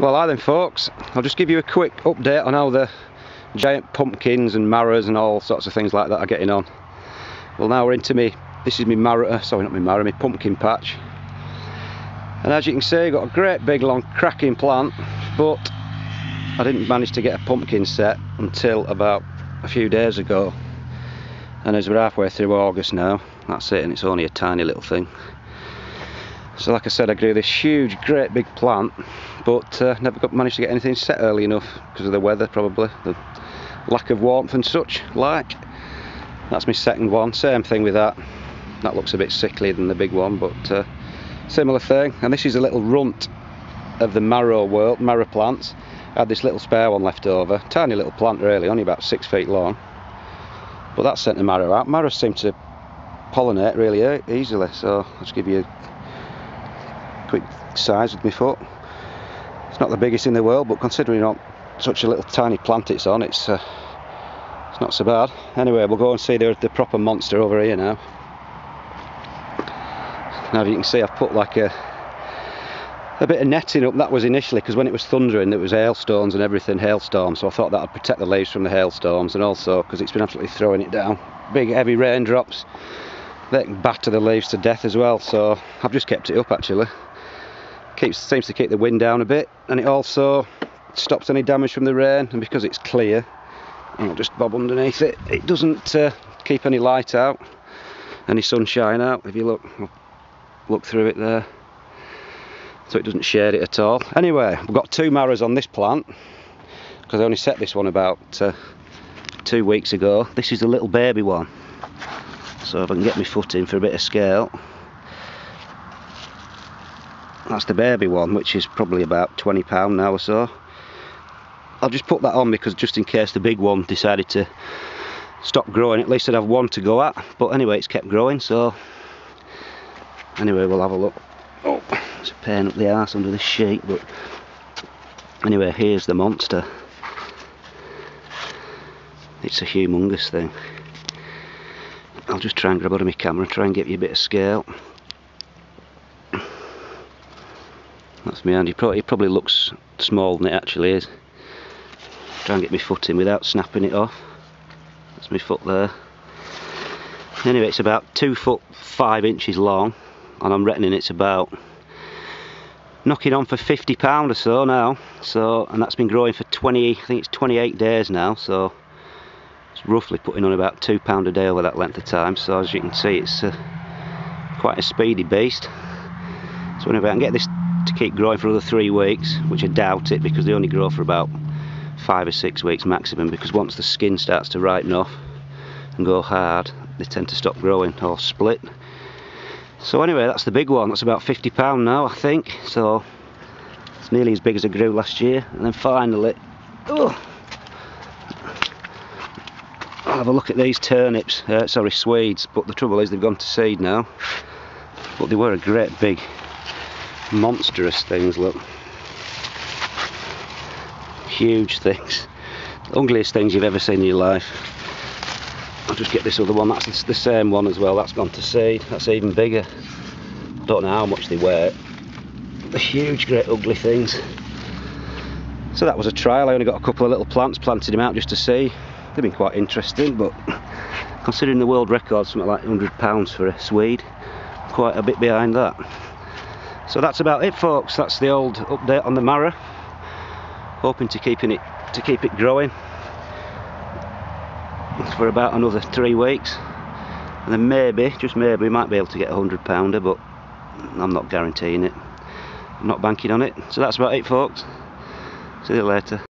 Well, hi then folks, I'll just give you a quick update on how the giant pumpkins and marrows and all sorts of things like that are getting on. Well, now we're into this is my marrow, sorry not my marrow, my pumpkin patch. And as you can see, I've got a great big long cracking plant, but I didn't manage to get a pumpkin set until about a few days ago. And as we're halfway through August now, that's it, and it's only a tiny little thing. So like I said, I grew this huge, great big plant, but never managed to get anything set early enough because of the weather, probably, the lack of warmth and such like. That's my second one, same thing with that. That looks a bit sicklier than the big one, but similar thing. And this is a little runt of the marrow plants. I had this little spare one left over, tiny little plant really, only about 6 feet long. But that sent the marrow out. Marrows seem to pollinate really easily, so I'll just give you a quick size with my foot. It's not the biggest in the world, but considering on such a little tiny plant it's on, it's not so bad. Anyway, we'll go and see the proper monster over here now. Now, you can see I've put like a bit of netting up. That was initially because when it was thundering there was hailstones and everything, hailstorms, so I thought that would protect the leaves from the hailstorms, and also because it's been absolutely throwing it down. Big heavy raindrops, they can batter the leaves to death as well, so I've just kept it up actually. Seems to keep the wind down a bit, and it also stops any damage from the rain, and because it's clear, and I'll just bob underneath it, it doesn't keep any light out, any sunshine out. If you look through it there, so it doesn't shade it at all. Anyway, I've got 2 marrows on this plant because I only set this one about 2 weeks ago. This is a little baby one, so if I can get my foot in for a bit of scale, that's the baby one, which is probably about £20 now or so. I'll just put that on because just in case the big one decided to stop growing, at least I'd have one to go at. But anyway, it's kept growing, so anyway, we'll have a look. Oh, it's a pain up the arse under this sheet, but anyway, here's the monster. It's a humongous thing. I'll just try and grab out of my camera, try and get you a bit of scale. That's my hand. It probably looks smaller than it actually is. Try and get my foot in without snapping it off. That's my foot there. Anyway, it's about 2 foot 5 inches long, and I'm reckoning it's about knocking on for £50 or so now. So, and that's been growing for I think it's 28 days now. So it's roughly putting on about £2 a day over that length of time. So as you can see, it's quite a speedy beast. So anyway, I can get this to keep growing for another 3 weeks, which I doubt it because they only grow for about 5 or 6 weeks maximum, because once the skin starts to ripen off and go hard, they tend to stop growing or split. So anyway, that's the big one. That's about £50 now, I think. So it's nearly as big as I grew last year. And then finally, I'll have a look at these turnips, sorry, Swedes, but the trouble is they've gone to seed now. But they were a great big monstrous things, look. Huge things. Ugliest things you've ever seen in your life. I'll just get this other one, that's the same one as well, that's gone to seed, that's even bigger. Don't know how much they weigh. The huge, great ugly things. So that was a trial. I only got a couple of little plants, planted them out just to see. They've been quite interesting, but considering the world record, something like £100 for a Swede, quite a bit behind that. So that's about it folks, that's the old update on the marrow. Hoping to keep it growing for about another 3 weeks, and then maybe, just maybe, we might be able to get a £100-pounder, but I'm not guaranteeing it. I'm not banking on it. So that's about it folks, see you later.